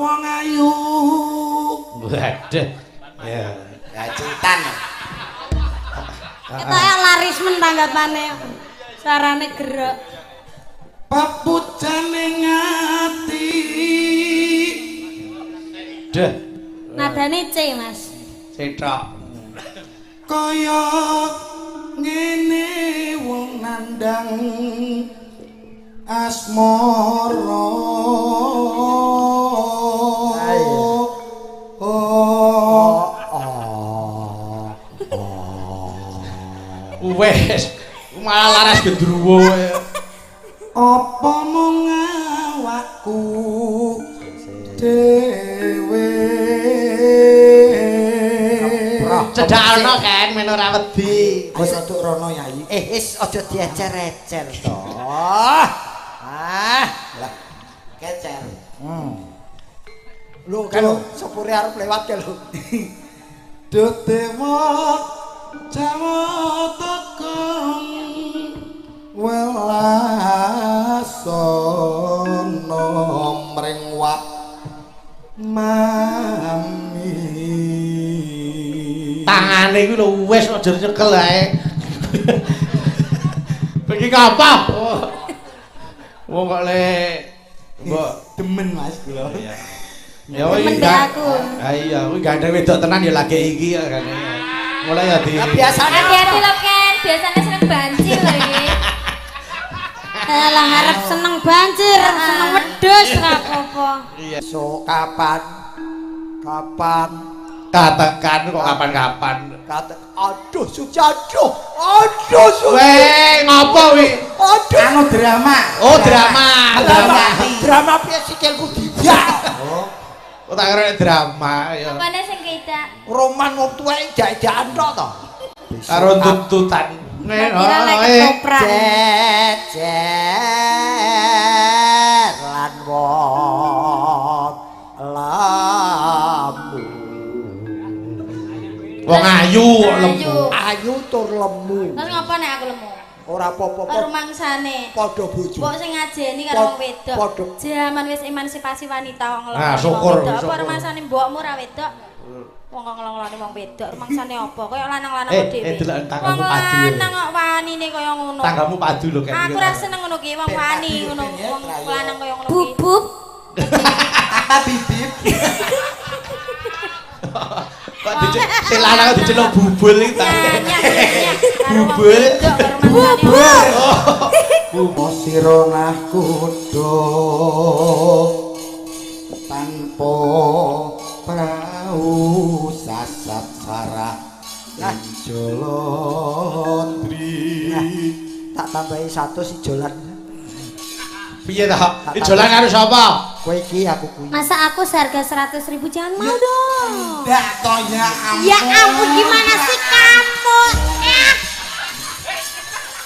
wong ayu. Waduh. Ya, cintan. Ketoke laris men tanggapane. Sarane gerak. Papujane ngati. Deh. Nadane C, Mas. Cetok. Kaya ngene wong nandang asmara. Wes, malah laras gendruwo. Apa mung awakku dhewe cedak ana kan men ora wedi. wis aduk rono Yai. Wis aja diecer-ecer to. Lah kecer. Lho kan sepure arep lewat ke lho. Dewa Jawa tekan welasono mring wak mami. Tangane kuwi lho wis aja nyekel ae. Iki apa? Wong kok le mbok Demen Mas kula. iya. Ya iki aku. Ha iya, kuwi gandeng wedok tenan ya lagi iki ya kan. Mulai ya di. Biasane Hati-hati lho Ken, biasanya sering banjir lho iki. Lah ngarep seneng banjir, seneng wedhus ora apa-apa. Iya. So kapan? Katakan kok kapan-kapan. Aduh Sujaduh. Aduh Sujaduh. Weh, ngopo wi? Aduh. Anu drama. Oh, drama. Drama piye sikilku didak. Oh, tak kira drama ya. Apane sing kita? Roman wong tuwek jak-jakan tok to. Karo tuntutan. Kira lek ketoprak. Jejer lan wong lamu. Wong ayu kok lemu. Ayu tur lemu. Terus ngapa nek aku lemu? Ora apa-apa. Karo mangsane. Padha bojo. Mbok sing ngajeni karo wong wedok. Padha. Zaman wis emansipasi wanita wong lanang. Nah, syukur. Apa rumangsane mbokmu ora wedok? Wong kok ngelong-ngeloni wong wedok, rumangsane apa? Kaya lanang-lanang dhewe. delok tanggamu padu. Lanang kok wanine kaya ngono. Tanggamu padu lho kan. Aku ra seneng ngono ki, wong wani ngono, wong lanang kaya ngono ki. Bubub. Apa bibip? Kok dicek sing lanang kok diceluk bubul iki ta. Bubul. Bubul sira nah kudu tanpa prau sasat sarah Jolondri. Tak tambahi 100 ijolan. Piye ta? Ijolan karo sapa? Kowe iki aku kuwi. Masa aku seharga 100.000 jangan mau dong. Ndak toh ya ampun. Ya ampun gimana sih kamu?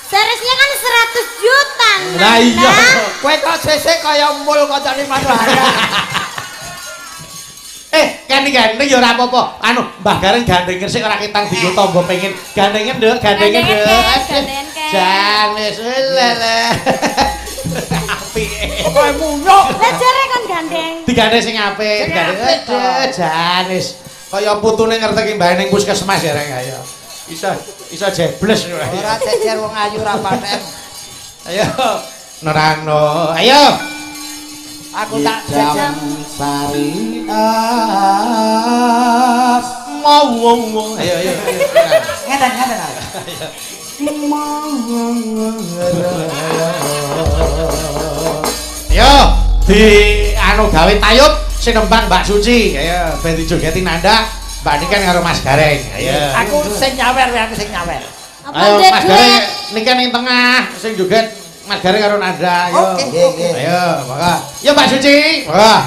Seharusnya kan 100 juta. Lah iya. Kowe kok sesek kaya mul kancane Manuhara. Kan ya ora apa-apa. Anu, Mbah Gareng gandengen sik ora ketang dienggo tamba pengen gandengen nduk, gandengen nduk. Jan wis lele. Apike. Kowe munyuk. Lah jare kan gandeng. Digandeng sing apik, digandeng jan wis kaya putune ngerteki mbahe ning puskesmas ya reng ayo. Iso jebles. Ora cecer wong ayu ra paten. Ayo. Nerangno. Ayo. Aku tak jajam sari as mau wong. Ayo. ngeten. Yo, di anu gawe tayub sing nembang Mbak Suci. Ayo, ben dijogeti Nanda, Mbak Niken karo Mas Gareng. Ayo. Aku sing nyawer. Ayo Mas Gareng Niken ning tengah, sing joget Mas Gareng karo Nanda. Ayo. Oke. Ayo, maka. Yo Mbak Suci. Wah.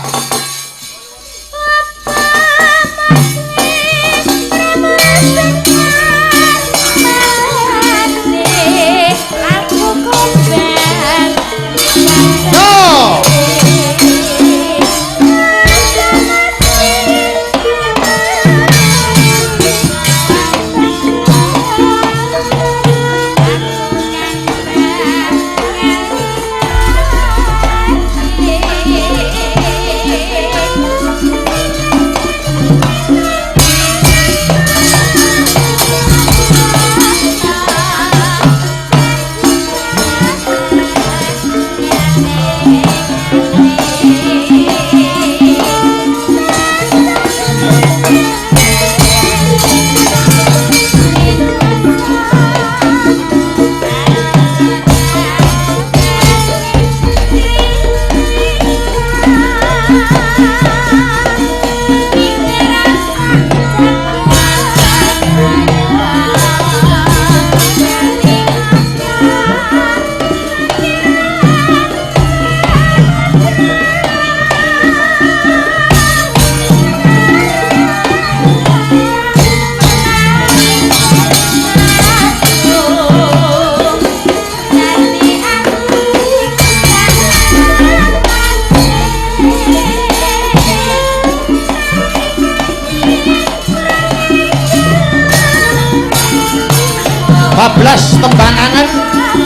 bablas tembang angen.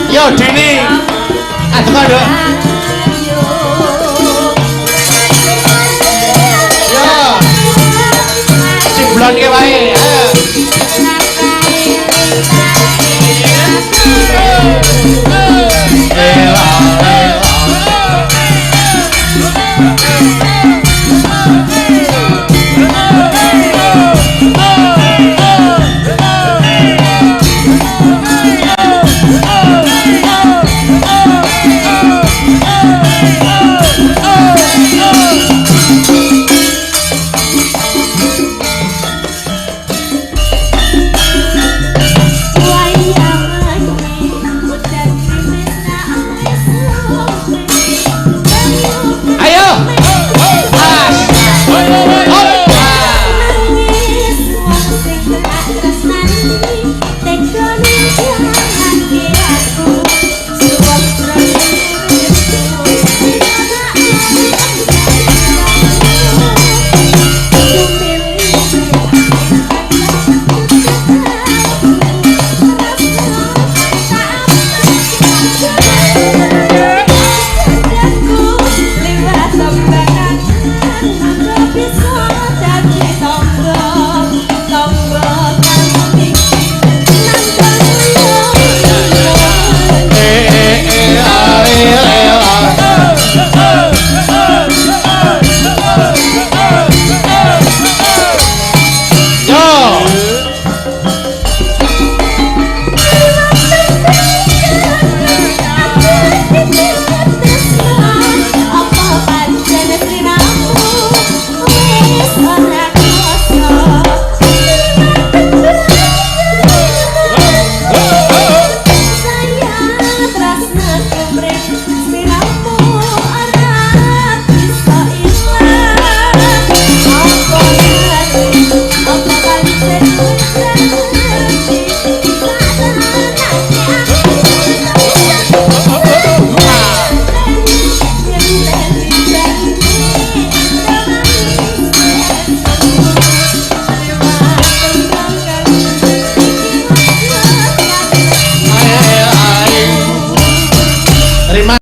Yo Dini. Adem Dok. Yo. Ciblon ke wae. Ayo.